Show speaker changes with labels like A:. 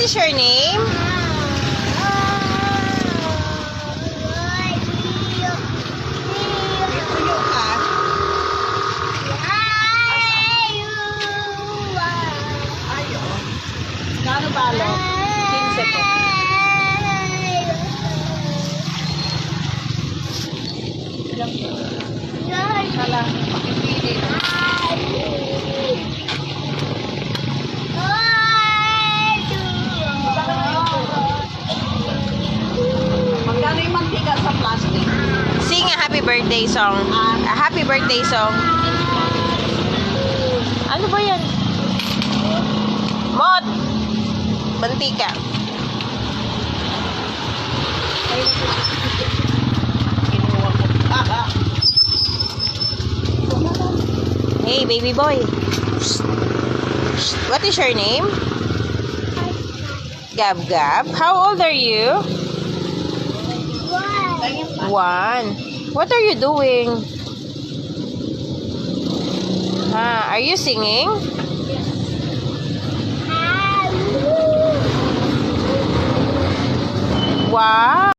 A: is your name?
B: Kano balo? 15 po. Kala, pakipili. Magkano yung mantika sa plastic?
A: Sing a happy birthday song. A happy birthday song. Ano ba yan? Mot! Mantika. Hey, baby boy. Shh. Shh. What is your name? Gab Gab. How old are you? 1. What are you doing? Are you singing? Wow.